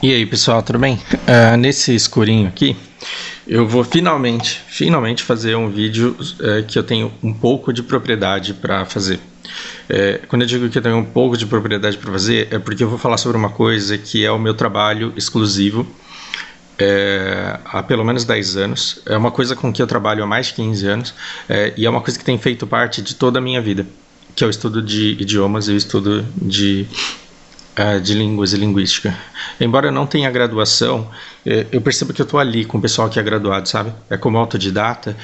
E aí, pessoal, tudo bem? Nesse escurinho aqui, eu vou finalmente fazer um vídeo que eu tenho um pouco de propriedade para fazer. Quando eu digo que eu tenho um pouco de propriedade para fazer, é porque eu vou falar sobre uma coisa que é o meu trabalho exclusivo há pelo menos 10 anos. É uma coisa com que eu trabalho há mais de 15 anos e é uma coisa que tem feito parte de toda a minha vida, que é o estudo de idiomas e o estudo de línguas e linguística. Embora eu não tenha graduação, eu percebo que eu estou ali com o pessoal que é graduado, sabe? Como autodidata,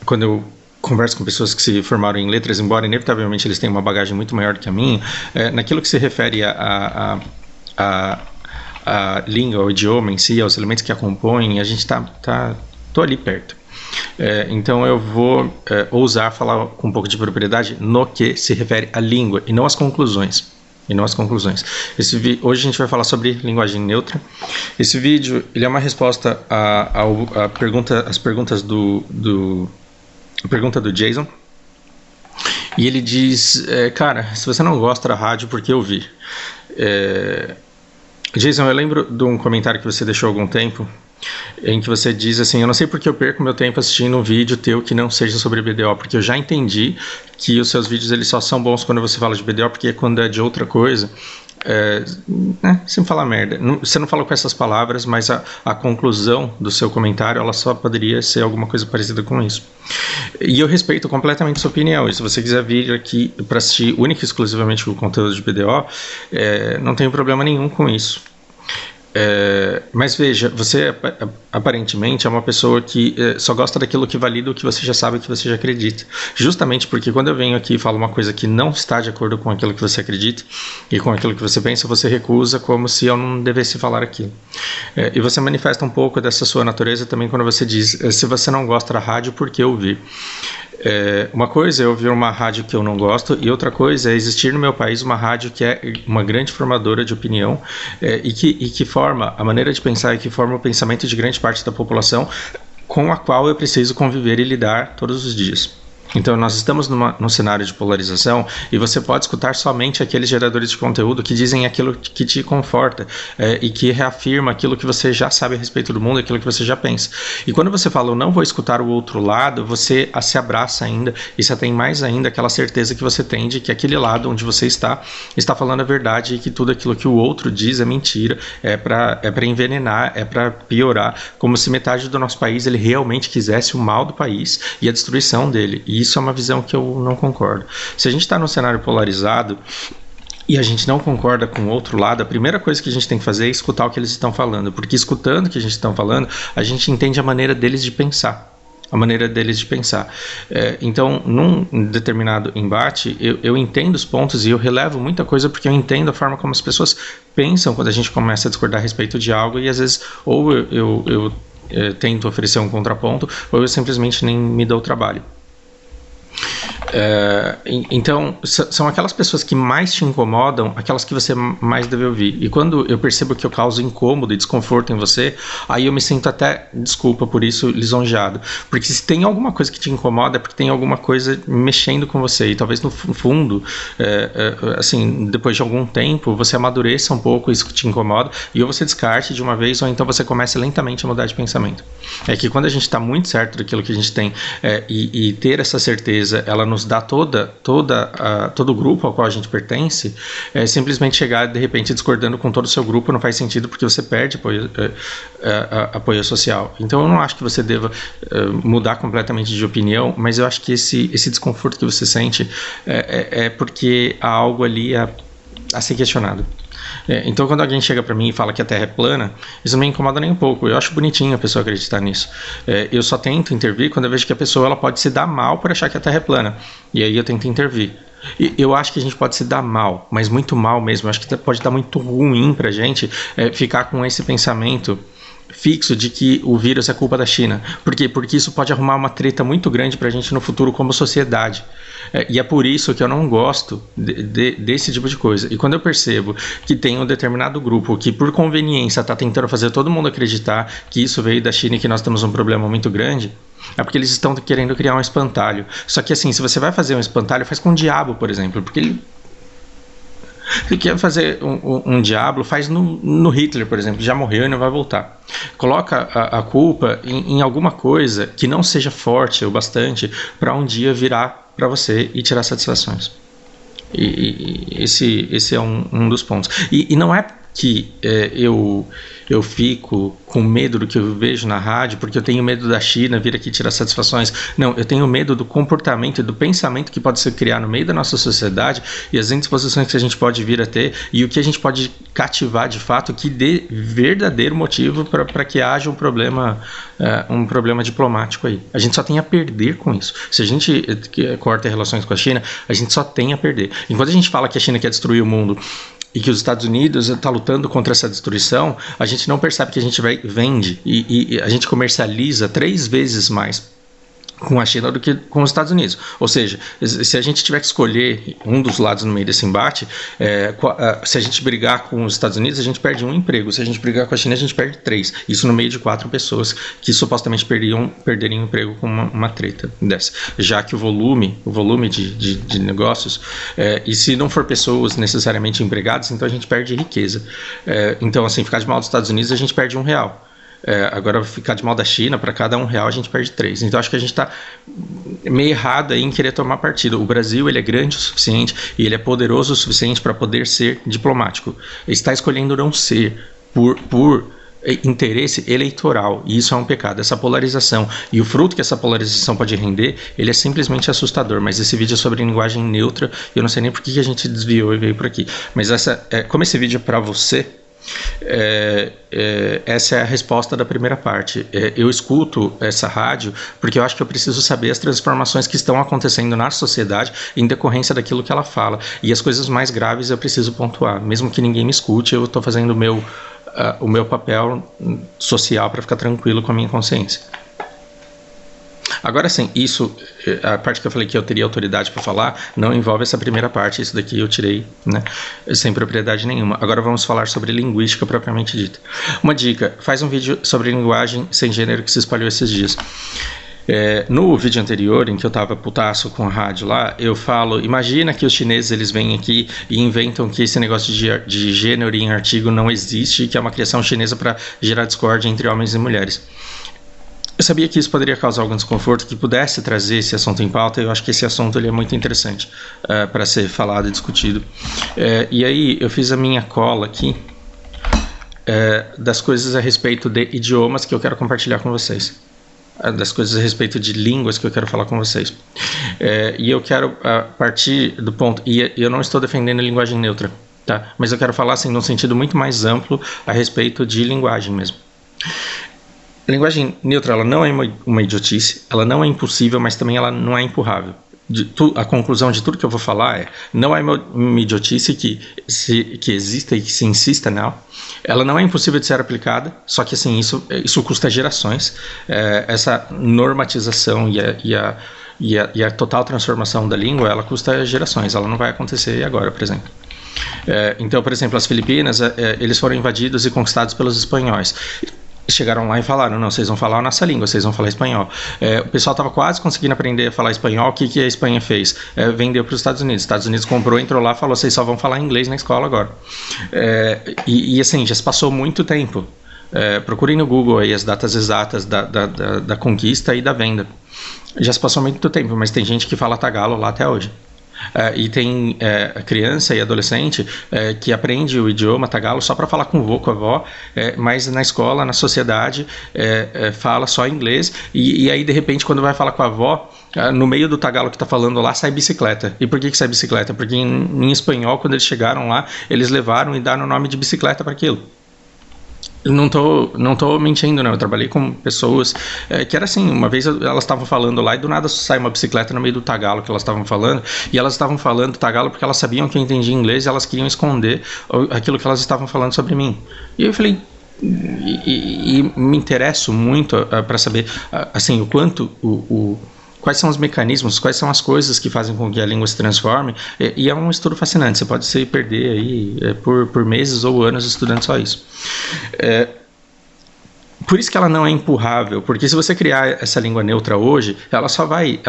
quando eu converso com pessoas que se formaram em letras, embora inevitavelmente eles tenham uma bagagem muito maior do que a minha, naquilo que se refere a língua, ao idioma em si, aos elementos que a compõem, a gente tô ali perto. Então eu vou ousar falar com um pouco de propriedade no que se refere à língua e não às conclusões. Hoje a gente vai falar sobre linguagem neutra. Esse vídeo ele é uma resposta às perguntas a pergunta do Jason. E ele diz, cara, se você não gosta da rádio, por que ouvir? Jason, eu lembro de um comentário que você deixou há algum tempo, em que você diz assim: eu não sei porque eu perco meu tempo assistindo um vídeo teu que não seja sobre BDO, porque eu já entendi que os seus vídeos eles só são bons quando você fala de BDO, porque quando é de outra coisa, sem falar merda, você não fala com essas palavras, mas a conclusão do seu comentário ela só poderia ser alguma coisa parecida com isso. E eu respeito completamente sua opinião, e se você quiser vir aqui para assistir única e exclusivamente o conteúdo de BDO, não tenho problema nenhum com isso. Mas veja, você aparentemente é uma pessoa que só gosta daquilo que valida o que você já sabe, que você já acredita. Justamente porque quando eu venho aqui e falo uma coisa que não está de acordo com aquilo que você acredita e com aquilo que você pensa, você recusa como se eu não devesse falar aquilo. E você manifesta um pouco dessa sua natureza também quando você diz: se você não gosta da rádio, por que ouvir? Uma coisa é ouvir uma rádio que eu não gosto, e outra coisa é existir no meu país uma rádio que é uma grande formadora de opinião e que forma a maneira de pensar e que forma o pensamento de grande parte da população com a qual eu preciso conviver e lidar todos os dias. Então nós estamos num cenário de polarização e você pode escutar somente aqueles geradores de conteúdo que dizem aquilo que te conforta e que reafirma aquilo que você já sabe a respeito do mundo, aquilo que você já pensa. E quando você fala eu não vou escutar o outro lado, você se abraça ainda e você tem mais ainda aquela certeza que você tem de que aquele lado onde você está falando a verdade e que tudo aquilo que o outro diz é mentira, é para envenenar, é para piorar, como se metade do nosso país ele realmente quisesse o mal do país e a destruição dele. E isso é uma visão que eu não concordo. Se a gente está num cenário polarizado e a gente não concorda com o outro lado, a primeira coisa que a gente tem que fazer é escutar o que eles estão falando, porque escutando o que a gente está falando, a gente entende a maneira deles de pensar. Então, num determinado embate, eu entendo os pontos e eu relevo muita coisa porque eu entendo a forma como as pessoas pensam quando a gente começa a discordar a respeito de algo, e às vezes ou eu tento oferecer um contraponto ou eu simplesmente nem me dou o trabalho. Então são aquelas pessoas que mais te incomodam, aquelas que você mais deve ouvir. E quando eu percebo que eu causo incômodo e desconforto em você, aí eu me sinto até, desculpa por isso, lisonjeado. Porque se tem alguma coisa que te incomoda é porque tem alguma coisa mexendo com você. E talvez no fundo, assim, depois de algum tempo, você amadureça um pouco isso que te incomoda e ou você descarte de uma vez, ou então você comece lentamente a mudar de pensamento. É que quando a gente está muito certo daquilo que a gente tem e ter essa certeza, ela nos dá todo o grupo ao qual a gente pertence, simplesmente chegar de repente discordando com todo o seu grupo não faz sentido, porque você perde apoio social. Então eu não acho que você deva mudar completamente de opinião, mas eu acho que esse desconforto que você sente é porque há algo ali a ser questionado. Então quando alguém chega para mim e fala que a Terra é plana, isso não me incomoda nem um pouco. Eu acho bonitinho a pessoa acreditar nisso. Eu só tento intervir quando eu vejo que a pessoa ela pode se dar mal por achar que a Terra é plana, e aí eu tento intervir. E eu acho que a gente pode se dar mal, mas muito mal mesmo. Eu acho que pode dar muito ruim pra gente ficar com esse pensamento fixo de que o vírus é culpa da China. Por quê? Porque isso pode arrumar uma treta muito grande pra gente no futuro como sociedade. E é por isso que eu não gosto desse tipo de coisa. E quando eu percebo que tem um determinado grupo que por conveniência está tentando fazer todo mundo acreditar que isso veio da China e que nós temos um problema muito grande, é porque eles estão querendo criar um espantalho. Só que assim, se você vai fazer um espantalho, faz com o diabo, por exemplo, porque ele Se quer fazer um diabo, faz no Hitler, por exemplo, já morreu e não vai voltar. Coloca a culpa em alguma coisa que não seja forte o bastante para um dia virar para você e tirar satisfações. E esse é um dos pontos. E não é que eu fico com medo do que eu vejo na rádio, porque eu tenho medo da China vir aqui tirar satisfações. Não, eu tenho medo do comportamento e do pensamento que pode se criar no meio da nossa sociedade e as indisposições que a gente pode vir a ter e o que a gente pode cativar de fato que dê verdadeiro motivo para que haja um problema diplomático aí. A gente só tem a perder com isso. Se a gente corta relações com a China, a gente só tem a perder. Enquanto a gente fala que a China quer destruir o mundo e que os Estados Unidos está lutando contra essa destruição, a gente não percebe que a gente vende e a gente comercializa 3 vezes mais com a China do que com os Estados Unidos. Ou seja, se a gente tiver que escolher um dos lados no meio desse embate, se a gente brigar com os Estados Unidos, a gente perde um emprego. Se a gente brigar com a China, a gente perde 3. Isso no meio de 4 pessoas que supostamente perderiam um emprego com uma treta dessa. Já que o volume de negócios, e se não for pessoas necessariamente empregadas, então a gente perde riqueza. Então, assim, ficar de mal dos Estados Unidos, a gente perde R$1. Agora ficar de mal da China, para cada R$1 a gente perde 3. Então acho que a gente está meio errado aí em querer tomar partido. O Brasil, ele é grande o suficiente e ele é poderoso o suficiente para poder ser diplomático. Ele está escolhendo não ser por interesse eleitoral, e isso é um pecado. Essa polarização e o fruto que essa polarização pode render, ele é simplesmente assustador. Mas esse vídeo é sobre linguagem neutra, eu não sei nem por que a gente desviou e veio por aqui, mas como esse vídeo é para você, essa é a resposta da primeira parte. Eu escuto essa rádio porque eu acho que eu preciso saber as transformações que estão acontecendo na sociedade em decorrência daquilo que ela fala, e as coisas mais graves eu preciso pontuar, mesmo que ninguém me escute. Eu estou fazendo o meu papel social para ficar tranquilo com a minha consciência. Agora sim, a parte que eu falei que eu teria autoridade para falar, não envolve essa primeira parte. Isso daqui eu tirei, né, sem propriedade nenhuma. Agora vamos falar sobre linguística propriamente dita. Uma dica: faz um vídeo sobre linguagem sem gênero que se espalhou esses dias. No vídeo anterior, em que eu tava putaço com a rádio lá, eu falo: imagina que os chineses eles vêm aqui e inventam que esse negócio de gênero em artigo não existe, que é uma criação chinesa para gerar discórdia entre homens e mulheres. Eu sabia que isso poderia causar algum desconforto, que pudesse trazer esse assunto em pauta. Eu acho que esse assunto ele é muito interessante para ser falado e discutido. E aí eu fiz a minha cola aqui das coisas a respeito de idiomas que eu quero compartilhar com vocês. Das coisas a respeito de línguas que eu quero falar com vocês. E eu quero partir do ponto... E eu não estou defendendo a linguagem neutra, tá? Mas eu quero falar assim, num sentido muito mais amplo a respeito de linguagem mesmo. A linguagem neutra, ela não é uma idiotice, ela não é impossível, mas também ela não é empurrável. A conclusão de tudo que eu vou falar não é uma idiotice que exista e que se insista nela. Ela não é impossível de ser aplicada, só que assim, isso custa gerações. Essa normatização e a total transformação da língua, ela custa gerações, ela não vai acontecer agora, por exemplo. Então, por exemplo, as Filipinas, eles foram invadidos e conquistados pelos espanhóis. Chegaram lá e falaram: não, vocês vão falar a nossa língua, vocês vão falar espanhol. O pessoal estava quase conseguindo aprender a falar espanhol. O que a Espanha fez? Vendeu para os Estados Unidos. Os Estados Unidos comprou, entrou lá e falou: vocês só vão falar inglês na escola agora. E assim, já se passou muito tempo. Procurem no Google aí as datas exatas da conquista e da venda. Já se passou muito tempo, mas tem gente que fala tagalo lá até hoje. E tem criança e adolescente que aprende o idioma tagalo só para falar com o vô, com a avó, mas na escola, na sociedade, fala só inglês, e aí de repente quando vai falar com a avó, no meio do tagalo que está falando lá, sai bicicleta. E por que sai bicicleta? Porque em espanhol, quando eles chegaram lá, eles levaram e deram o nome de bicicleta para aquilo. Não tô mentindo, não. Eu trabalhei com pessoas que era assim, uma vez elas estavam falando lá e do nada sai uma bicicleta no meio do tagalo que elas estavam falando, e elas estavam falando tagalo porque elas sabiam que eu entendia inglês e elas queriam esconder aquilo que elas estavam falando sobre mim. E eu falei, e me interesso muito para saber assim, o quanto quais são os mecanismos, quais são as coisas que fazem com que a língua se transforme, e é um estudo fascinante. Você pode se perder aí por meses ou anos estudando só isso. Por isso que ela não é empurrável, porque se você criar essa língua neutra hoje, ela só vai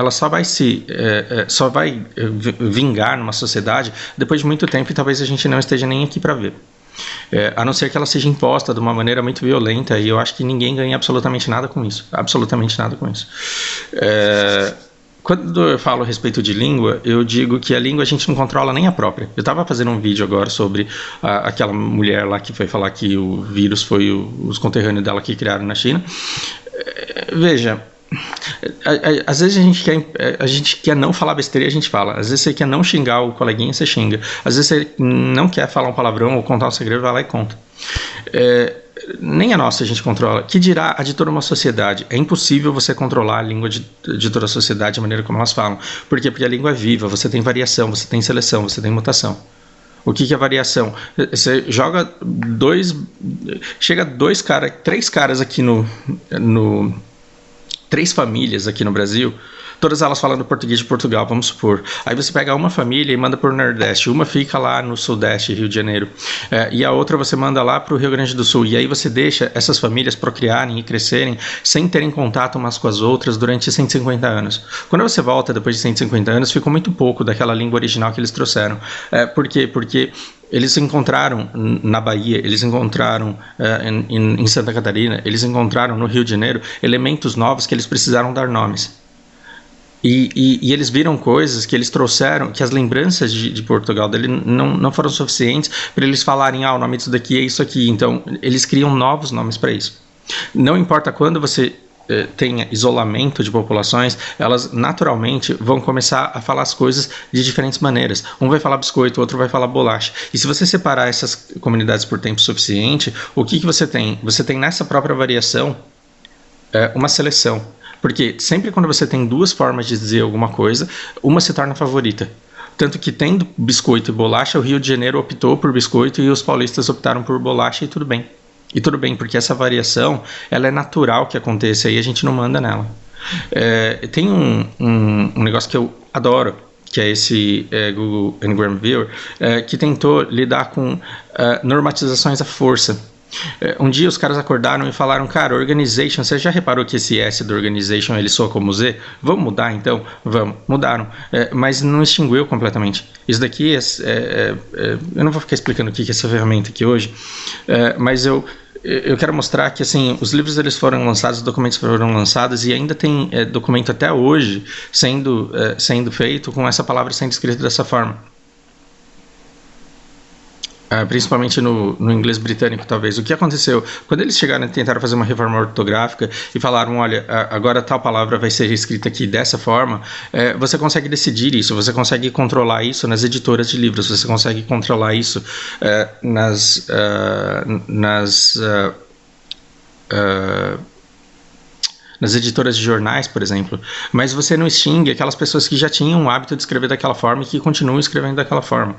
vingar numa sociedade depois de muito tempo, e talvez a gente não esteja nem aqui para ver. A não ser que ela seja imposta de uma maneira muito violenta, e eu acho que ninguém ganha absolutamente nada com isso. Absolutamente nada com isso. Quando eu falo a respeito de língua, eu digo que a língua a gente não controla nem a própria. Eu estava fazendo um vídeo agora sobre aquela mulher lá que foi falar que o vírus foi os conterrâneos dela que criaram na China. Veja, às vezes a gente quer não falar besteira e a gente fala. Às vezes você quer não xingar o coleguinha, você xinga. Às vezes você não quer falar um palavrão ou contar um segredo, vai lá e conta. Nem a nossa a gente controla. Que dirá a de toda uma sociedade? É impossível você controlar a língua de toda a sociedade, a maneira como elas falam. Por quê? Porque a língua é viva, você tem variação, você tem seleção, você tem mutação. O que é variação? Você joga três caras aqui três famílias aqui no Brasil, todas elas falando português de Portugal, vamos supor. Aí você pega uma família e manda para o Nordeste, uma fica lá no Sudeste, Rio de Janeiro, e a outra você manda lá para o Rio Grande do Sul, e aí você deixa essas famílias procriarem e crescerem sem terem contato umas com as outras durante 150 anos. Quando você volta depois de 150 anos, ficou muito pouco daquela língua original que eles trouxeram. Por quê? Porque eles encontraram na Bahia, eles encontraram em Santa Catarina, eles encontraram no Rio de Janeiro elementos novos que eles precisaram dar nomes. E eles viram coisas que eles trouxeram, que as lembranças de Portugal dele não foram suficientes para eles falarem, o nome disso daqui é isso aqui. Então, eles criam novos nomes para isso. Não importa quando você tenha isolamento de populações, elas naturalmente vão começar a falar as coisas de diferentes maneiras. Um vai falar biscoito, o outro vai falar bolacha. E se você separar essas comunidades por tempo suficiente, o que você tem? Você tem nessa própria variação uma seleção. Porque sempre quando você tem duas formas de dizer alguma coisa, uma se torna favorita. Tanto que tendo biscoito e bolacha, o Rio de Janeiro optou por biscoito e os paulistas optaram por bolacha, e tudo bem. E tudo bem, porque essa variação ela é natural que aconteça e a gente não manda nela. Tem um negócio que eu adoro, que é esse Google Ngram Viewer, que tentou lidar com normatizações à força. Um dia os caras acordaram e falaram, cara, organization, você já reparou que esse S do organization ele soa como Z? Vamos mudar então? Vamos, mudaram, mas não extinguiu completamente. Isso daqui eu não vou ficar explicando o que é essa ferramenta aqui hoje, mas eu quero mostrar que assim, os livros eles foram lançados, os documentos foram lançados, e ainda tem documento até hoje sendo feito com essa palavra sendo escrita dessa forma. Principalmente no inglês britânico, talvez. O que aconteceu? Quando eles chegaram e tentaram fazer uma reforma ortográfica e falaram, olha, agora tal palavra vai ser escrita aqui dessa forma, você consegue decidir isso, você consegue controlar isso nas editoras de livros, você consegue controlar isso nas editoras de jornais, por exemplo, mas você não extingue aquelas pessoas que já tinham o hábito de escrever daquela forma e que continuam escrevendo daquela forma.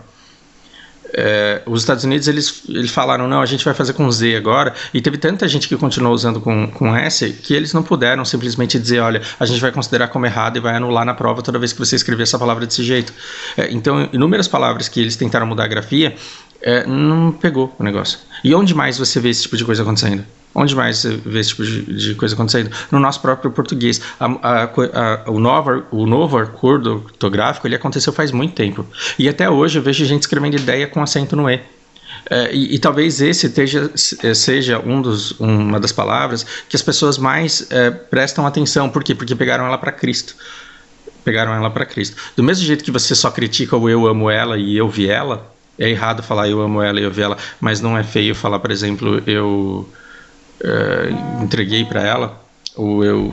Os Estados Unidos eles falaram, não, a gente vai fazer com Z agora, e teve tanta gente que continuou usando com S que eles não puderam simplesmente dizer, olha, a gente vai considerar como errado e vai anular na prova toda vez que você escrever essa palavra desse jeito. Então, inúmeras palavras que eles tentaram mudar a grafia, não pegou o negócio. E onde mais você vê esse tipo de coisa acontecendo? Onde mais você vê esse tipo de coisa acontecendo? No nosso próprio português. O novo acordo ortográfico ele aconteceu faz muito tempo. E até hoje eu vejo gente escrevendo ideia com acento no E. E talvez esse seja uma das palavras que as pessoas mais prestam atenção. Por quê? Porque pegaram ela para Cristo. Do mesmo jeito que você só critica o eu amo ela e eu vi ela, é errado falar eu amo ela e eu vi ela, mas não é feio falar, por exemplo, eu entreguei para ela, ou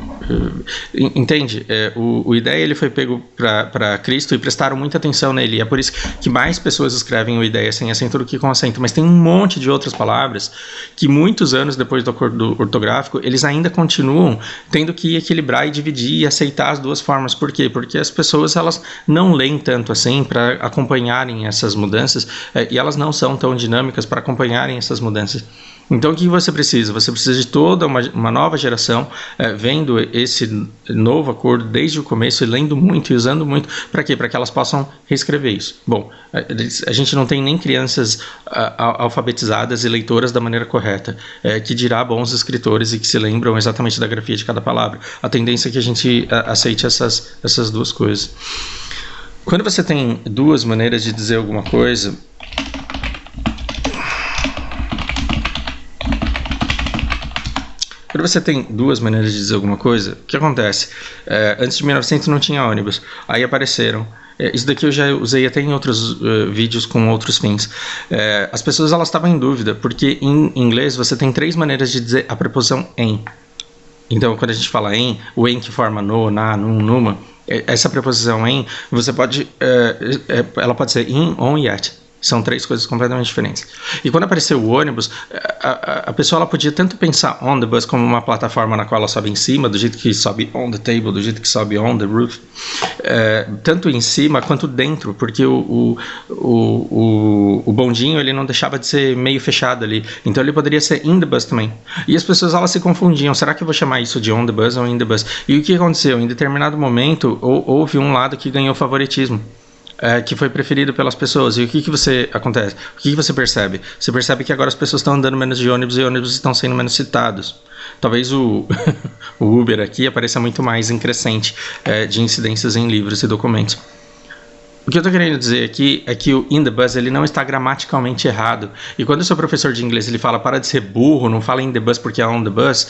entende? O ideia ele foi pego para Cristo e prestaram muita atenção nele, e é por isso que mais pessoas escrevem o ideia sem acento do que com acento, mas tem um monte de outras palavras que muitos anos depois do acordo ortográfico eles ainda continuam tendo que equilibrar e dividir e aceitar as duas formas. Por quê? Porque as pessoas elas não leem tanto assim para acompanharem essas mudanças, e elas não são tão dinâmicas para acompanharem essas mudanças. Então o que você precisa? Você precisa de toda uma nova geração vendo esse novo acordo desde o começo e lendo muito e usando muito. Para quê? Para que elas possam reescrever isso. Bom, a gente não tem nem crianças alfabetizadas e leitoras da maneira correta, que dirá bons escritores e que se lembram exatamente da grafia de cada palavra. A tendência é que a gente aceite essas duas coisas. Quando você tem duas maneiras de dizer alguma coisa, o que acontece? Antes de 1900 não tinha ônibus, aí apareceram. Isso daqui eu já usei até em outros vídeos com outros fins. As pessoas elas estavam em dúvida, porque em inglês você tem 3 maneiras de dizer a preposição em. Então, quando a gente fala em, o em que forma no, na, num, numa, essa preposição em, você pode, ela pode ser in, on e at. São 3 coisas completamente diferentes. E quando apareceu o ônibus, a pessoa ela podia tanto pensar on the bus como uma plataforma na qual ela sobe em cima, do jeito que sobe on the table, do jeito que sobe on the roof, tanto em cima quanto dentro, porque o bondinho ele não deixava de ser meio fechado ali. Então ele poderia ser in the bus também. E as pessoas elas se confundiam. Será que eu vou chamar isso de on the bus ou in the bus? E o que aconteceu? Em determinado momento, houve um lado que ganhou favoritismo. Que foi preferido pelas pessoas. E o que acontece? O que você percebe? Você percebe que agora as pessoas estão andando menos de ônibus e ônibus estão sendo menos citados. Talvez o Uber aqui apareça muito mais em crescente de incidências em livros e documentos. O que eu estou querendo dizer aqui é que o in the bus ele não está gramaticalmente errado. E quando o seu professor de inglês ele fala para de ser burro, não fala in the bus porque é on the bus,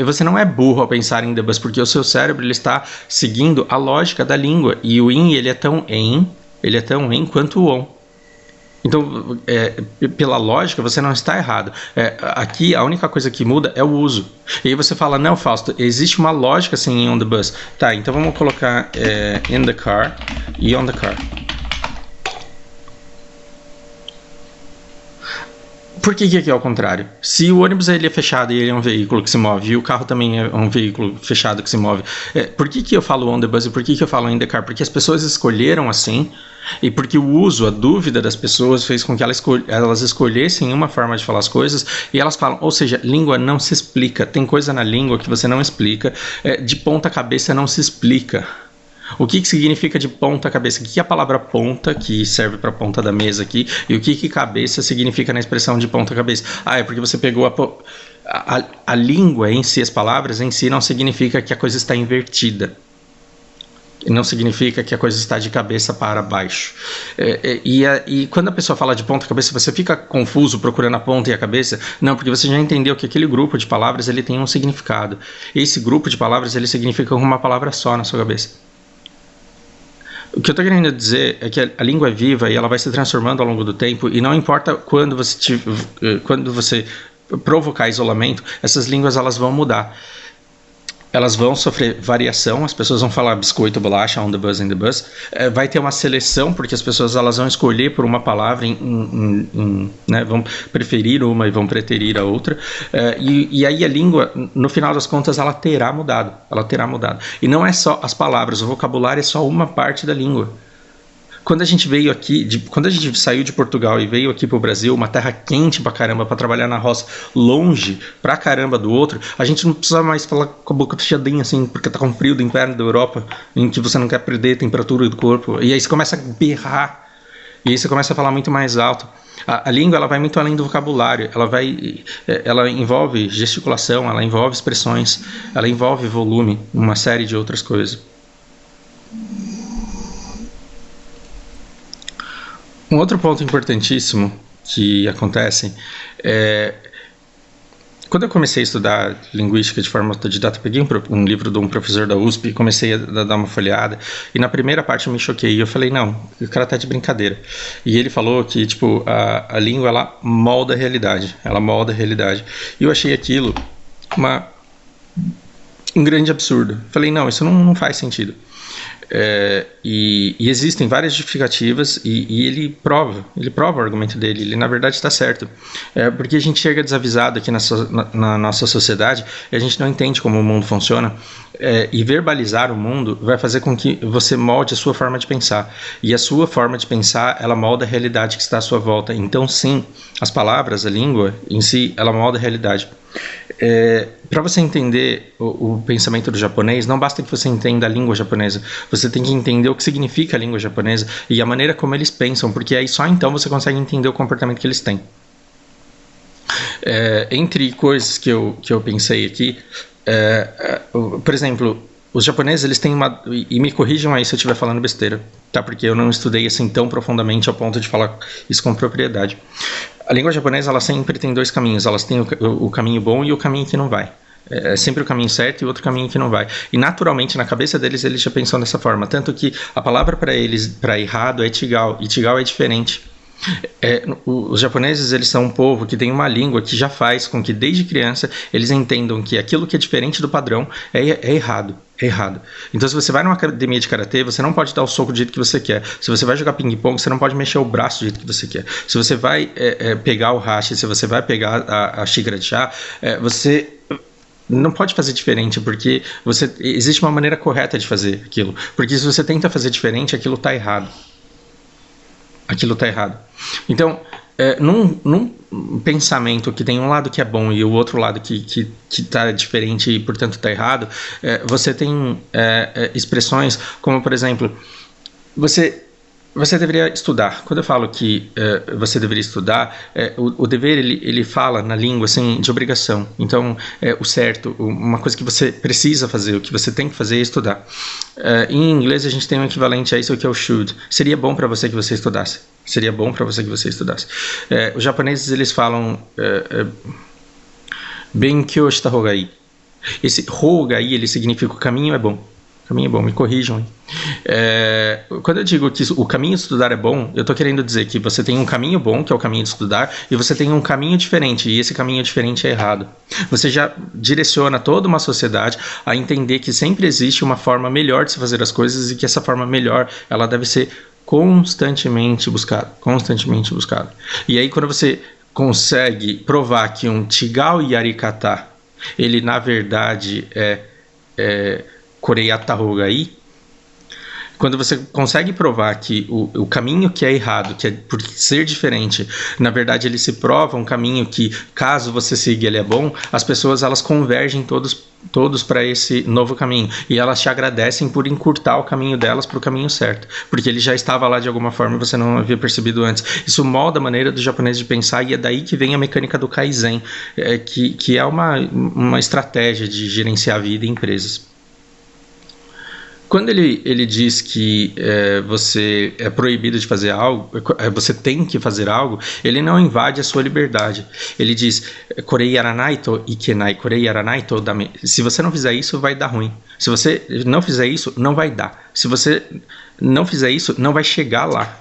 você não é burro ao pensar in the bus, porque o seu cérebro ele está seguindo a lógica da língua. E o in ele é tão em quanto o on. Então, pela lógica, você não está errado. Aqui, a única coisa que muda é o uso. E aí você fala, não, Fausto, existe uma lógica assim em on the bus. Tá, então vamos colocar in the car e on the car. Por que aqui é ao contrário? Se o ônibus ele é fechado e ele é um veículo que se move, e o carro também é um veículo fechado que se move, por que eu falo on the bus e por que eu falo in the car? Porque as pessoas escolheram assim, e porque o uso, a dúvida das pessoas fez com que elas escolhessem uma forma de falar as coisas, e elas falam, ou seja, língua não se explica, tem coisa na língua que você não explica, de ponta cabeça não se explica. O que significa de ponta cabeça? O que é a palavra ponta, que serve para a ponta da mesa aqui, e o que cabeça significa na expressão de ponta cabeça? É porque você pegou a língua em si, as palavras em si, não significa que a coisa está invertida. Não significa que a coisa está de cabeça para baixo. E quando a pessoa fala de ponta cabeça, você fica confuso procurando a ponta e a cabeça? Não, porque você já entendeu que aquele grupo de palavras ele tem um significado. Esse grupo de palavras ele significa uma palavra só na sua cabeça. O que eu estou querendo dizer é que a língua é viva e ela vai se transformando ao longo do tempo, e não importa quando você provocar isolamento, essas línguas elas vão mudar. Elas vão sofrer variação, as pessoas vão falar biscoito, bolacha, on the bus, in the bus. Vai ter uma seleção, porque as pessoas elas vão escolher por uma palavra, né, vão preferir uma e vão preterir a outra. E aí a língua, no final das contas, ela terá mudado. E não é só as palavras, o vocabulário é só uma parte da língua. Quando a gente veio aqui, quando a gente saiu de Portugal e veio aqui pro Brasil, uma terra quente pra caramba, pra trabalhar na roça, longe pra caramba do outro, a gente não precisa mais falar com a boca fechadinha assim, porque tá com frio do inverno da Europa, em que você não quer perder a temperatura do corpo, e aí você começa a berrar, e aí você começa a falar muito mais alto. A língua ela vai muito além do vocabulário, ela envolve gesticulação, ela envolve expressões, ela envolve volume, uma série de outras coisas. Um outro ponto importantíssimo que acontece quando eu comecei a estudar linguística de forma autodidata, peguei um livro de um professor da USP e comecei a dar uma folheada, e na primeira parte eu me choquei, eu falei, não, o cara tá de brincadeira. E ele falou que tipo, a língua ela molda a realidade, e eu achei aquilo um grande absurdo. Falei, não, isso não faz sentido. E existem várias justificativas e ele prova o argumento dele, ele na verdade está certo, porque a gente chega desavisado aqui na nossa sociedade e a gente não entende como o mundo funciona, e verbalizar o mundo vai fazer com que você molde a sua forma de pensar, e a sua forma de pensar ela molda a realidade que está à sua volta. Então sim, as palavras, a língua em si, ela molda a realidade. Para você entender o pensamento do japonês, não basta que você entenda a língua japonesa, você tem que entender o que significa a língua japonesa e a maneira como eles pensam, porque aí só então você consegue entender o comportamento que eles têm. Entre coisas que eu pensei aqui, por exemplo, os japoneses, eles têm uma... E me corrijam aí se eu estiver falando besteira, tá? Porque eu não estudei assim tão profundamente ao ponto de falar isso com propriedade. A língua japonesa, ela sempre tem dois caminhos. Elas têm o caminho bom e o caminho que não vai. É sempre o caminho certo e o outro caminho que não vai. E naturalmente, na cabeça deles, eles já pensam dessa forma. Tanto que a palavra para eles, para errado, é chigal. E chigal é diferente. Os japoneses, eles são um povo que tem uma língua que já faz com que desde criança eles entendam que aquilo que é diferente do padrão é errado. É errado. Então, se você vai numa academia de karatê, você não pode dar o soco do jeito que você quer. Se você vai jogar ping-pong, você não pode mexer o braço do jeito que você quer. Se você vai pegar o hashi, se você vai pegar a xícara de chá, você não pode fazer diferente, porque existe uma maneira correta de fazer aquilo. Porque se você tenta fazer diferente, aquilo está errado. Aquilo está errado. Então, num pensamento que tem um lado que é bom e o outro lado que está diferente e, portanto, está errado, você tem expressões como, por exemplo, você deveria estudar. Quando eu falo que você deveria estudar, o dever, ele fala na língua assim, de obrigação. Então, o certo, uma coisa que você precisa fazer, o que você tem que fazer é estudar. Em inglês, a gente tem um equivalente a isso que é o should. Seria bom para você que você estudasse. Seria bom para você que você estudasse. Os japoneses, eles falam benkyou shita hou ga ii. Esse hou ga ii, ele significa o caminho é bom. Caminho é bom, me corrijam. Quando eu digo que o caminho de estudar é bom, eu estou querendo dizer que você tem um caminho bom, que é o caminho de estudar, e você tem um caminho diferente, e esse caminho diferente é errado. Você já direciona toda uma sociedade a entender que sempre existe uma forma melhor de se fazer as coisas e que essa forma melhor, ela deve ser constantemente buscada. Constantemente buscada. E aí, quando você consegue provar que um Chigal Yarikata, ele na verdade Korei yatta hou ga ii, quando você consegue provar que o caminho que é errado, que é por ser diferente, na verdade ele se prova um caminho que, caso você siga, ele é bom, as pessoas, elas convergem todos para esse novo caminho, e elas te agradecem por encurtar o caminho delas para o caminho certo, porque ele já estava lá de alguma forma e você não havia percebido antes. Isso molda a maneira do japonês de pensar, e é daí que vem a mecânica do Kaizen, que é uma estratégia de gerenciar a vida em empresas. Quando ele diz que você é proibido de fazer algo, você tem que fazer algo, ele não invade a sua liberdade. Ele diz, korei yaranai to ikenai, korei yaranai to dame. Se você não fizer isso, vai dar ruim. Se você não fizer isso, não vai dar. Se você não fizer isso, não vai chegar lá.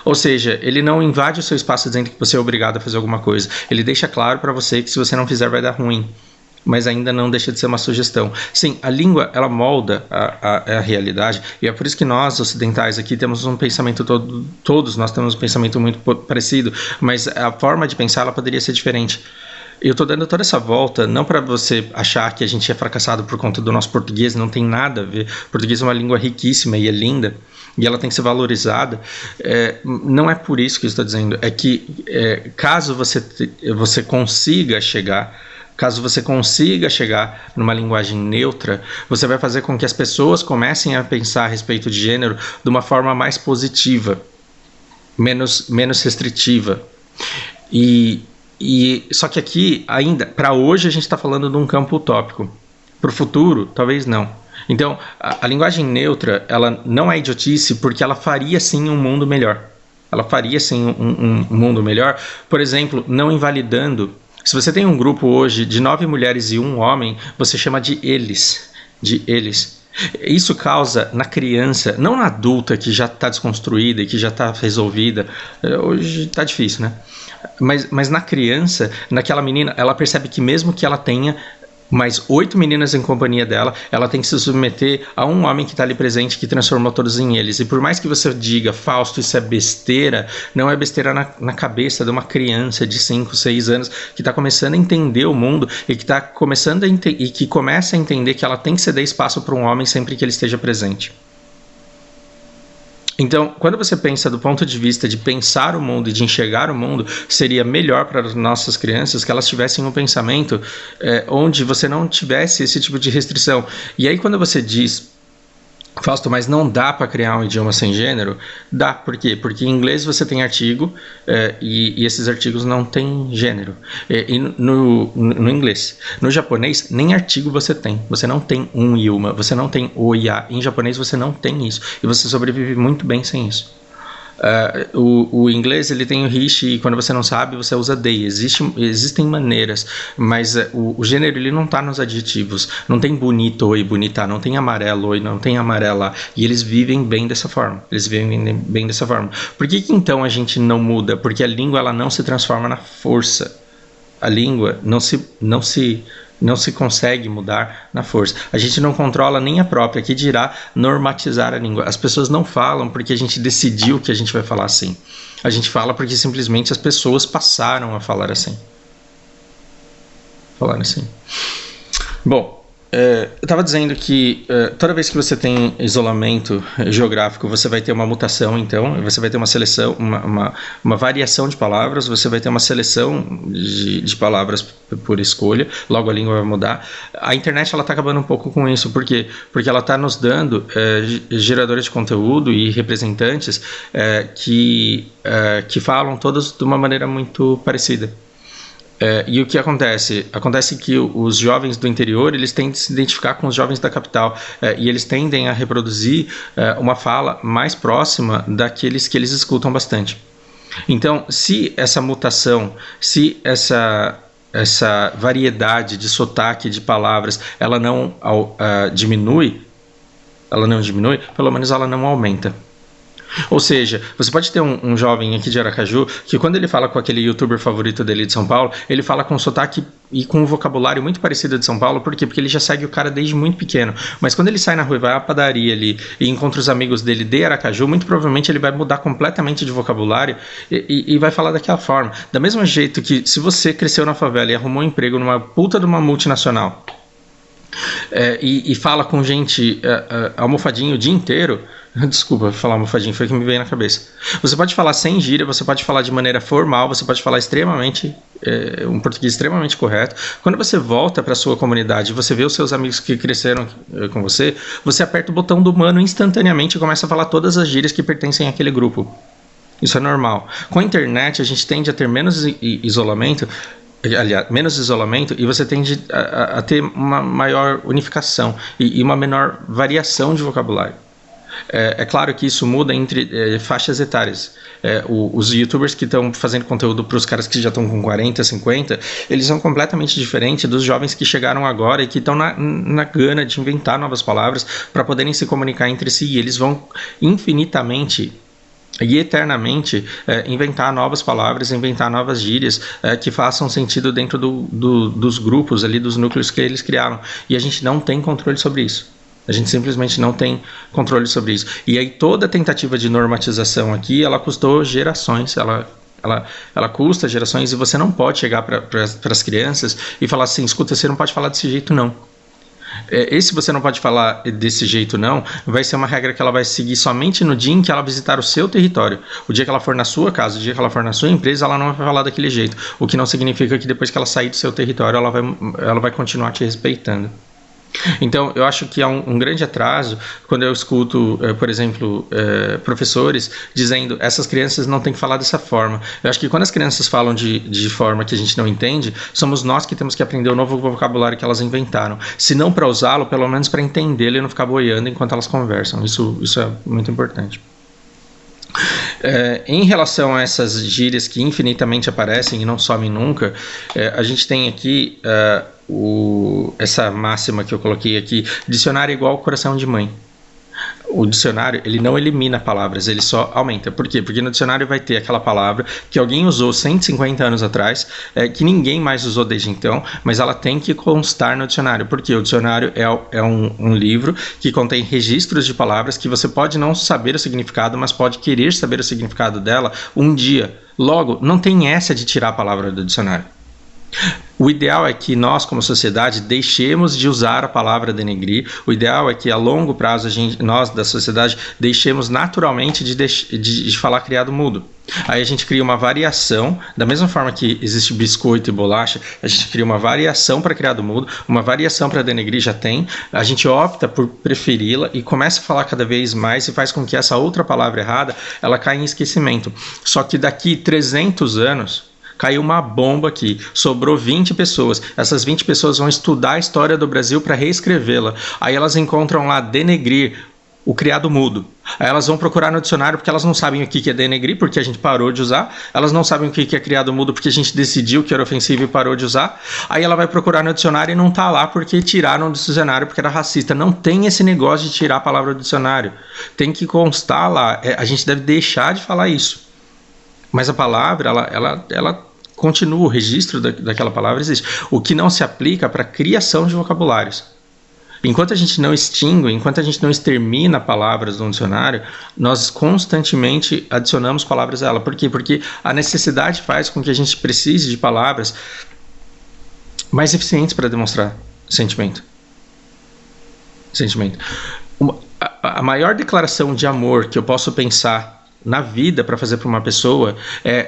Ou seja, ele não invade o seu espaço dizendo que você é obrigado a fazer alguma coisa. Ele deixa claro para você que se você não fizer, vai dar ruim. Mas ainda não deixa de ser uma sugestão. Sim, a língua, ela molda a realidade, e é por isso que nós, ocidentais, aqui temos um pensamento todos nós temos um pensamento muito parecido, mas a forma de pensar, ela poderia ser diferente. Eu estou dando toda essa volta, não para você achar que a gente é fracassado por conta do nosso português, não tem nada a ver. O português é uma língua riquíssima e é linda, e ela tem que ser valorizada. Não é por isso que eu estou dizendo, é que caso você consiga chegar... Caso você consiga chegar numa linguagem neutra, você vai fazer com que as pessoas comecem a pensar a respeito de gênero de uma forma mais positiva, menos restritiva. Só que aqui, ainda, para hoje, a gente está falando de um campo utópico. Para o futuro, talvez não. Então, a linguagem neutra, ela não é idiotice porque ela faria sim um mundo melhor. Ela faria sim um mundo melhor, por exemplo, não invalidando. Se você tem um grupo hoje de 9 mulheres e 1 homem, você chama de eles. Isso causa na criança, não na adulta que já está desconstruída e que já está resolvida. Hoje está difícil, né? Mas na criança, naquela menina, ela percebe que mesmo que ela tenha mais 8 meninas em companhia dela, ela tem que se submeter a um homem que está ali presente, que transformou todos em eles. E por mais que você diga, Fausto, isso é besteira, não é besteira na cabeça de uma criança de 5, 6 anos que está começando a entender o mundo e que está começando e que começa a entender que ela tem que ceder espaço para um homem sempre que ele esteja presente. Então, quando você pensa do ponto de vista de pensar o mundo e de enxergar o mundo, seria melhor para as nossas crianças que elas tivessem um pensamento onde você não tivesse esse tipo de restrição. E aí, quando você diz, Fausto, mas não dá para criar um idioma sem gênero? Dá, por quê? Porque em inglês você tem artigo e esses artigos não têm gênero. E no inglês. No japonês, nem artigo você tem. Você não tem um e uma, você não tem o e a. Em japonês você não tem isso. E você sobrevive muito bem sem isso. O inglês ele tem o rishi e quando você não sabe você usa they. Existem maneiras, mas o gênero ele não está nos adjetivos. Não tem bonito e bonita, não tem amarelo e não tem amarela. E eles vivem bem dessa forma. Por que então a gente não muda? Porque a língua ela não se transforma na força. A língua não se consegue mudar na força. A gente não controla nem a própria, que dirá normatizar a língua. As pessoas não falam porque a gente decidiu que a gente vai falar assim. A gente fala porque simplesmente as pessoas passaram a falar assim. Bom, eu estava dizendo que toda vez que você tem isolamento geográfico, você vai ter uma mutação, então, você vai ter uma seleção, uma variação de palavras, você vai ter uma seleção de palavras por escolha, logo a língua vai mudar. A internet está acabando um pouco com isso, por quê? Porque ela está nos dando geradores de conteúdo e representantes que falam todos de uma maneira muito parecida. E o que acontece? Acontece que os jovens do interior eles tendem a se identificar com os jovens da capital e eles tendem a reproduzir uma fala mais próxima daqueles que eles escutam bastante. Então, se essa mutação, se essa variedade de sotaque de palavras ela não diminui, pelo menos ela não aumenta. Ou seja, você pode ter um jovem aqui de Aracaju que quando ele fala com aquele youtuber favorito dele de São Paulo, ele fala com sotaque e com um vocabulário muito parecido de São Paulo. Por quê? Porque ele já segue o cara desde muito pequeno. Mas quando ele sai na rua e vai à padaria ali e encontra os amigos dele de Aracaju, muito provavelmente ele vai mudar completamente de vocabulário e vai falar daquela forma. Da mesma jeito que se você cresceu na favela e arrumou um emprego numa puta de uma multinacional e fala com gente almofadinho o dia inteiro. Desculpa falar almofadinho, foi o que me veio na cabeça. Você pode falar sem gíria, você pode falar de maneira formal, você pode falar um português extremamente correto. Quando você volta para a sua comunidade e você vê os seus amigos que cresceram com você, você aperta o botão do mano instantaneamente e começa a falar todas as gírias que pertencem àquele grupo. Isso é normal. Com a internet, a gente tende a ter menos isolamento, e você tende a ter uma maior unificação e uma menor variação de vocabulário. É claro que isso muda entre faixas etárias. Os youtubers que estão fazendo conteúdo para os caras que já estão com 40, 50, eles são completamente diferentes dos jovens que chegaram agora e que estão na gana de inventar novas palavras para poderem se comunicar entre si. E eles vão infinitamente e eternamente inventar novas palavras, inventar novas gírias que façam sentido dentro dos grupos ali, dos núcleos que eles criaram. E a gente não tem controle sobre isso. A gente simplesmente não tem controle sobre isso. E aí toda tentativa de normatização aqui, ela custou gerações, ela custa gerações e você não pode chegar para as crianças e falar assim, escuta, você não pode falar desse jeito não. Esse você não pode falar desse jeito não, vai ser uma regra que ela vai seguir somente no dia em que ela visitar o seu território. O dia que ela for na sua casa, o dia que ela for na sua empresa, ela não vai falar daquele jeito. O que não significa que depois que ela sair do seu território, ela vai continuar te respeitando. Então, eu acho que há um grande atraso quando eu escuto, por exemplo, professores dizendo essas crianças não têm que falar dessa forma. Eu acho que quando as crianças falam de forma que a gente não entende, somos nós que temos que aprender o novo vocabulário que elas inventaram. Se não para usá-lo, pelo menos para entendê-lo e não ficar boiando enquanto elas conversam. Isso é muito importante. Em relação a essas gírias que infinitamente aparecem e não somem nunca, a gente tem aqui essa máxima que eu coloquei aqui: dicionário é igual coração de mãe. O dicionário, ele não elimina palavras, ele só aumenta. Por quê? Porque no dicionário vai ter aquela palavra que alguém usou 150 anos atrás, que ninguém mais usou desde então, mas ela tem que constar no dicionário. Porque o dicionário é um livro que contém registros de palavras que você pode não saber o significado, mas pode querer saber o significado dela um dia. Logo, não tem essa de tirar a palavra do dicionário. O ideal é que nós, como sociedade, deixemos de usar a palavra denegrir. O ideal é que, a longo prazo, nós da sociedade deixemos naturalmente de falar criado mudo. Aí a gente cria uma variação, da mesma forma que existe biscoito e bolacha, a gente cria uma variação para criado mudo, uma variação para denegrir já tem, a gente opta por preferi-la e começa a falar cada vez mais e faz com que essa outra palavra errada, ela caia em esquecimento. Só que daqui 300 anos... caiu uma bomba aqui, sobrou 20 pessoas. Essas 20 pessoas vão estudar a história do Brasil para reescrevê-la. Aí elas encontram lá denegrir, o criado mudo. Aí elas vão procurar no dicionário porque elas não sabem o que é denegrir, porque a gente parou de usar. Elas não sabem o que é criado mudo porque a gente decidiu que era ofensivo e parou de usar. Aí ela vai procurar no dicionário e não tá lá porque tiraram do dicionário porque era racista. Não tem esse negócio de tirar a palavra do dicionário. Tem que constar lá. A gente deve deixar de falar isso. Mas a palavra, ela continua, o registro daquela palavra existe. O que não se aplica para a criação de vocabulários. Enquanto a gente não extingue, enquanto a gente não extermina palavras no dicionário, nós constantemente adicionamos palavras a ela. Por quê? Porque a necessidade faz com que a gente precise de palavras mais eficientes para demonstrar sentimento. A maior declaração de amor que eu posso pensar na vida para fazer para uma pessoa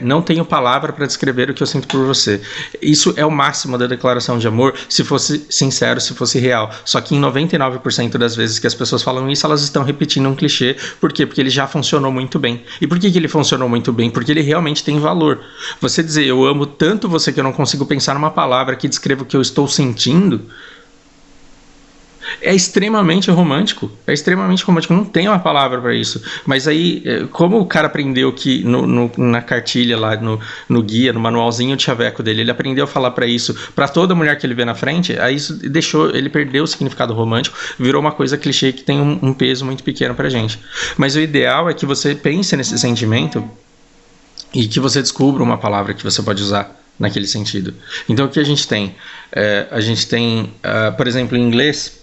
não tenho palavra para descrever o que eu sinto por você. Isso é o máximo da declaração de amor, se fosse sincero, se fosse real. Só que em 99% das vezes que as pessoas falam isso, elas estão repetindo um clichê. Por quê? Porque ele já funcionou muito bem. E por que ele funcionou muito bem? Porque ele realmente tem valor. Você dizer, eu amo tanto você que eu não consigo pensar numa palavra que descreva o que eu estou sentindo, é extremamente romântico. Não tem uma palavra para isso. Mas aí, como o cara aprendeu que na cartilha lá, no guia, no manualzinho de chaveco dele, ele aprendeu a falar para isso, para toda mulher que ele vê na frente, aí isso ele perdeu o significado romântico, virou uma coisa clichê que tem um peso muito pequeno pra gente. Mas o ideal é que você pense nesse sentimento e que você descubra uma palavra que você pode usar naquele sentido. Então o que a gente tem? Por exemplo, em inglês,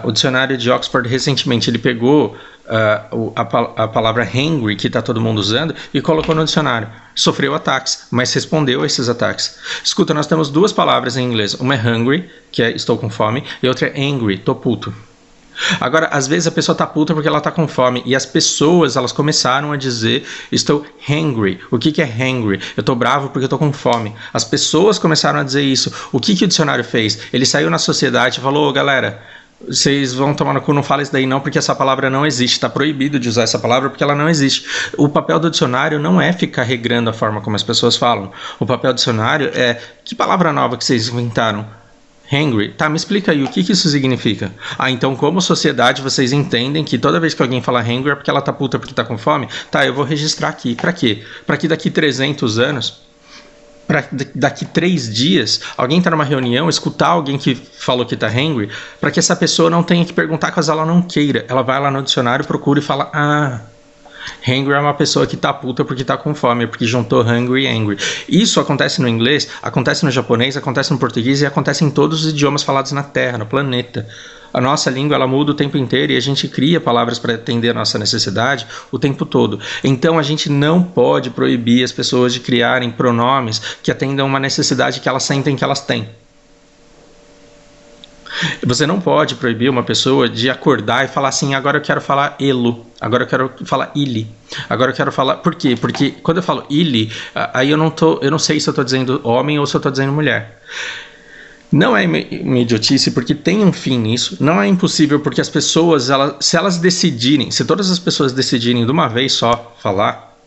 o dicionário de Oxford recentemente ele pegou a palavra hangry, que está todo mundo usando, e colocou no dicionário. Sofreu ataques, mas respondeu a esses ataques. Escuta, nós temos duas palavras em inglês. Uma é hungry, que é estou com fome, e outra é angry, tô puto. Agora, às vezes a pessoa tá puta porque ela tá com fome, e as pessoas, elas começaram a dizer, estou hangry. O que é hangry? Eu tô bravo porque eu tô com fome. As pessoas começaram a dizer isso. O que o dicionário fez? Ele saiu na sociedade e falou, galera, vocês vão tomar no cu, não fala isso daí não, porque essa palavra não existe, está proibido de usar essa palavra porque ela não existe. O papel do dicionário não é ficar regrando a forma como as pessoas falam. O papel do dicionário é, que palavra nova que vocês inventaram? Hangry. Tá, me explica aí, o que isso significa? Então como sociedade vocês entendem que toda vez que alguém fala hangry é porque ela tá puta porque tá com fome? Tá, eu vou registrar aqui. Pra quê? Pra que daqui 300 anos... daqui 3 dias, alguém tá numa reunião, escutar alguém que falou que tá hangry, para que essa pessoa não tenha que perguntar caso ela não queira. Ela vai lá no dicionário, procura e fala, hangry é uma pessoa que tá puta porque tá com fome, porque juntou hungry e angry. Isso acontece no inglês, acontece no japonês, acontece no português e acontece em todos os idiomas falados na Terra, no planeta. A nossa língua ela muda o tempo inteiro e a gente cria palavras para atender a nossa necessidade o tempo todo. Então a gente não pode proibir as pessoas de criarem pronomes que atendam uma necessidade que elas sentem que elas têm. Você não pode proibir uma pessoa de acordar e falar assim, agora eu quero falar elo, agora eu quero falar ili, agora eu quero falar... Por quê? Porque quando eu falo ili, aí eu não sei se eu estou dizendo homem ou se eu estou dizendo mulher. Não é uma idiotice porque tem um fim nisso, não é impossível porque as pessoas, se elas decidirem, se todas as pessoas decidirem de uma vez só falar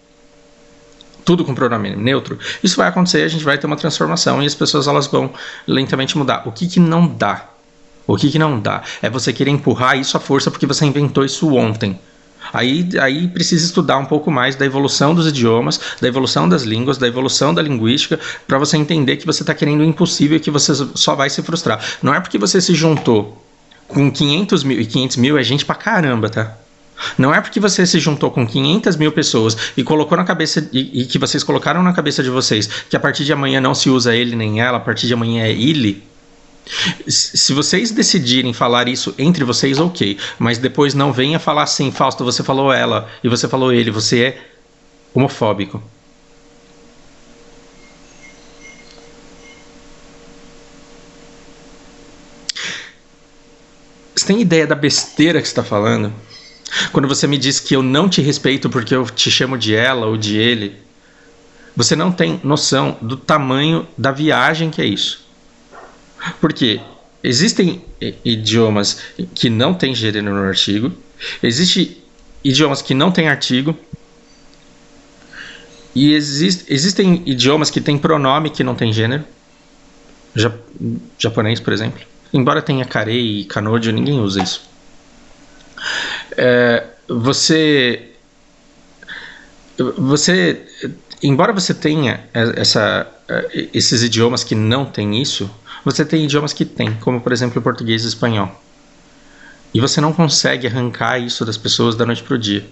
tudo com pronome neutro, isso vai acontecer, a gente vai ter uma transformação e as pessoas elas vão lentamente mudar. O que não dá? O que não dá é você querer empurrar isso à força porque você inventou isso ontem. Aí precisa estudar um pouco mais da evolução dos idiomas, da evolução das línguas, da evolução da linguística, para você entender que você está querendo o impossível e que você só vai se frustrar. Não é porque você se juntou com 500 mil, e 500 mil é gente pra caramba, tá? Não é porque você se juntou com 500 mil pessoas e colocou na cabeça, e que vocês colocaram na cabeça de vocês que a partir de amanhã não se usa ele nem ela, a partir de amanhã é ele. Se vocês decidirem falar isso entre vocês, ok. Mas depois não venha falar assim, Fausto, você falou ela e você falou ele, você é homofóbico. tem ideia da besteira que você está falando? Quando você me diz que eu não te respeito porque eu te chamo de ela ou de ele, você não tem noção do tamanho da viagem que é isso. Porque existem idiomas que não tem gênero no artigo, existem idiomas que não tem artigo, e existem idiomas que tem pronome que não tem gênero. Japonês, por exemplo. Embora tenha karei e kanojo, ninguém usa isso. Embora você tenha esses idiomas que não tem isso, você tem idiomas que tem, como por exemplo o português e o espanhol. E você não consegue arrancar isso das pessoas da noite pro dia.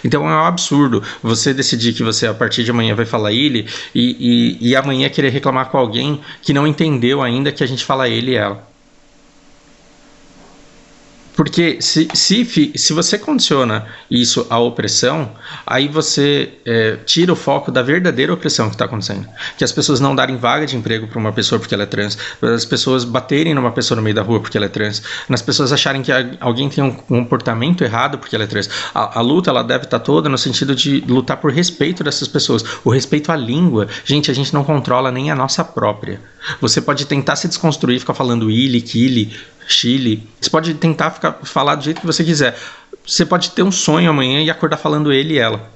Então é um absurdo você decidir que você a partir de amanhã vai falar ele e amanhã querer reclamar com alguém que não entendeu ainda que a gente fala ele e ela. Porque se você condiciona isso à opressão, aí você tira o foco da verdadeira opressão que está acontecendo. Que as pessoas não darem vaga de emprego para uma pessoa porque ela é trans, as pessoas baterem numa pessoa no meio da rua porque ela é trans, as pessoas acharem que alguém tem um comportamento errado porque ela é trans. A luta ela deve estar toda no sentido de lutar por respeito dessas pessoas. O respeito à língua, gente, a gente não controla nem a nossa própria. Você pode tentar se desconstruir, ficar falando ili, kili, Chile. Você pode tentar falar do jeito que você quiser. Você pode ter um sonho amanhã e acordar falando ele e ela.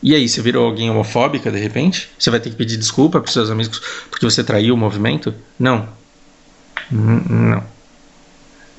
E aí, você virou alguém homofóbica de repente? Você vai ter que pedir desculpa para os seus amigos porque você traiu o movimento? Não. Não.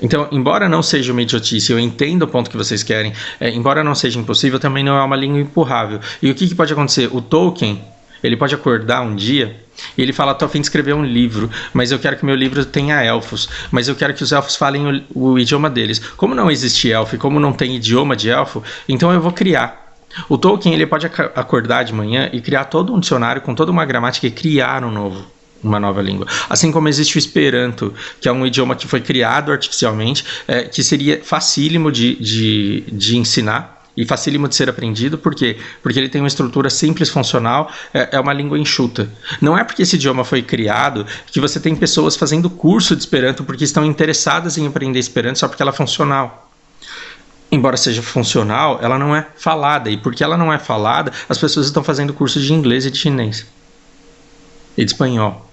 Então, embora não seja uma idiotice, eu entendo o ponto que vocês querem, embora não seja impossível, também não é uma língua empurrável. E o que pode acontecer? O Tolkien, ele pode acordar um dia e ele fala, tô a fim de escrever um livro, mas eu quero que meu livro tenha elfos, mas eu quero que os elfos falem o idioma deles. Como não existe elfo e como não tem idioma de elfo, então eu vou criar. O Tolkien ele pode acordar de manhã e criar todo um dicionário com toda uma gramática e criar uma nova língua. Assim como existe o Esperanto, que é um idioma que foi criado artificialmente, que seria facílimo de ensinar e facílimo de ser aprendido. Por quê? Porque ele tem uma estrutura simples, funcional, é uma língua enxuta. Não é porque esse idioma foi criado que você tem pessoas fazendo curso de Esperanto porque estão interessadas em aprender Esperanto só porque ela é funcional. Embora seja funcional, ela não é falada. E porque ela não é falada, as pessoas estão fazendo curso de inglês e de chinês. E de espanhol.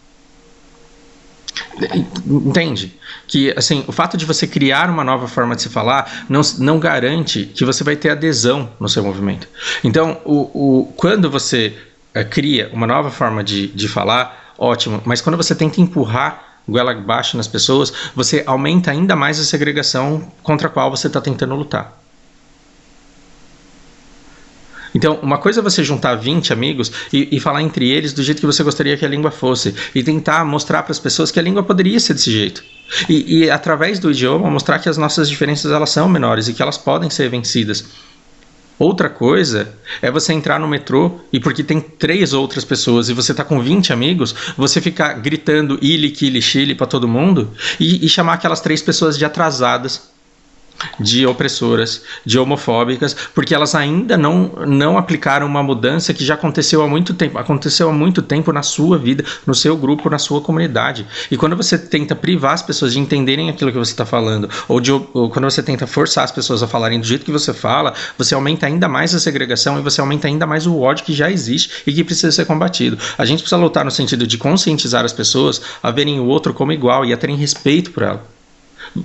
Entende? Que assim, o fato de você criar uma nova forma de se falar não garante que você vai ter adesão no seu movimento. Então, quando você cria uma nova forma de falar, ótimo, mas quando você tenta empurrar goela abaixo nas pessoas, você aumenta ainda mais a segregação contra a qual você está tentando lutar. Então, uma coisa é você juntar 20 amigos e falar entre eles do jeito que você gostaria que a língua fosse. E tentar mostrar para as pessoas que a língua poderia ser desse jeito. E através do idioma, mostrar que as nossas diferenças elas são menores e que elas podem ser vencidas. Outra coisa é você entrar no metrô e porque tem 3 outras pessoas e você tá com 20 amigos, você ficar gritando ili, kili, chile para todo mundo e chamar aquelas 3 pessoas de atrasadas, de opressoras, de homofóbicas, porque elas ainda não aplicaram uma mudança que já aconteceu há muito tempo na sua vida, no seu grupo, na sua comunidade. E quando você tenta privar as pessoas de entenderem aquilo que você está falando, ou quando você tenta forçar as pessoas a falarem do jeito que você fala, você aumenta ainda mais a segregação e você aumenta ainda mais o ódio que já existe e que precisa ser combatido. A gente precisa lutar no sentido de conscientizar as pessoas a verem o outro como igual e a terem respeito por ela.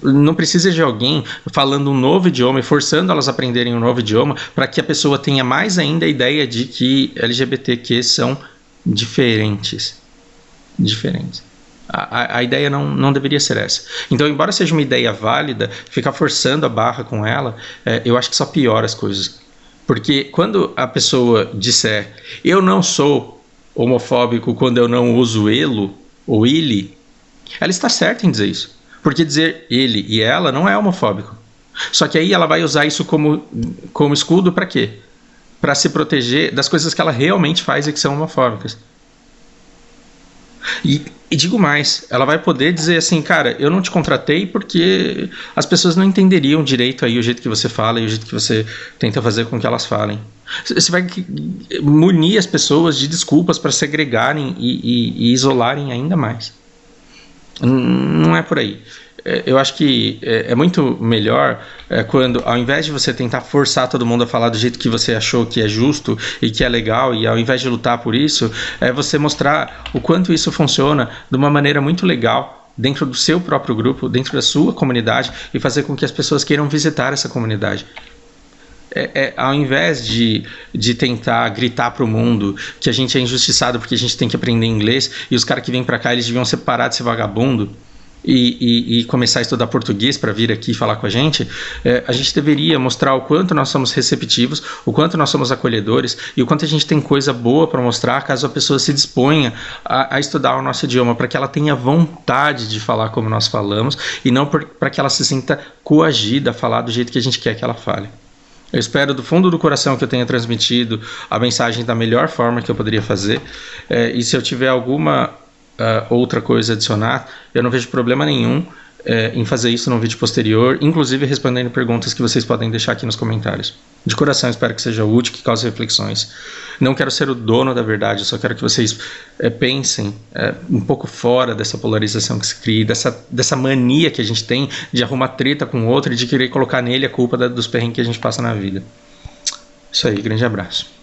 Não precisa de alguém falando um novo idioma e forçando elas a aprenderem um novo idioma para que a pessoa tenha mais ainda a ideia de que LGBTQ são diferentes. A ideia não deveria ser essa. Então, embora seja uma ideia válida, ficar forçando a barra com ela, eu acho que só piora as coisas. Porque quando a pessoa disser eu não sou homofóbico quando eu não uso elo ou ele, ela está certa em dizer isso. Porque dizer ele e ela não é homofóbico. Só que aí ela vai usar isso como escudo para quê? Para se proteger das coisas que ela realmente faz e que são homofóbicas. E digo mais, ela vai poder dizer assim, cara, eu não te contratei porque as pessoas não entenderiam direito aí o jeito que você fala e o jeito que você tenta fazer com que elas falem. Você vai munir as pessoas de desculpas para segregarem e isolarem ainda mais. Não é por aí. eu acho que é muito melhor quando, ao invés de você tentar forçar todo mundo a falar do jeito que você achou que é justo e que é legal, e ao invés de lutar por isso, é você mostrar o quanto isso funciona de uma maneira muito legal dentro do seu próprio grupo, dentro da sua comunidade, e fazer com que as pessoas queiram visitar essa comunidade. Ao invés de tentar gritar para o mundo que a gente é injustiçado porque a gente tem que aprender inglês e os caras que vêm para cá eles deviam ser parar de ser vagabundo e começar a estudar português para vir aqui falar com a gente deveria mostrar o quanto nós somos receptivos, o quanto nós somos acolhedores e o quanto a gente tem coisa boa para mostrar caso a pessoa se disponha a estudar o nosso idioma, para que ela tenha vontade de falar como nós falamos e não para que ela se sinta coagida a falar do jeito que a gente quer que ela fale. Eu espero do fundo do coração que eu tenha transmitido a mensagem da melhor forma que eu poderia fazer. E se eu tiver alguma outra coisa a adicionar, eu não vejo problema nenhum em fazer isso num vídeo posterior, inclusive respondendo perguntas que vocês podem deixar aqui nos comentários. De coração, espero que seja útil, que cause reflexões. Não quero ser o dono da verdade, eu só quero que vocês pensem um pouco fora dessa polarização que se cria, dessa mania que a gente tem de arrumar treta com o outro e de querer colocar nele a culpa dos perrengues que a gente passa na vida. Isso aí, grande abraço.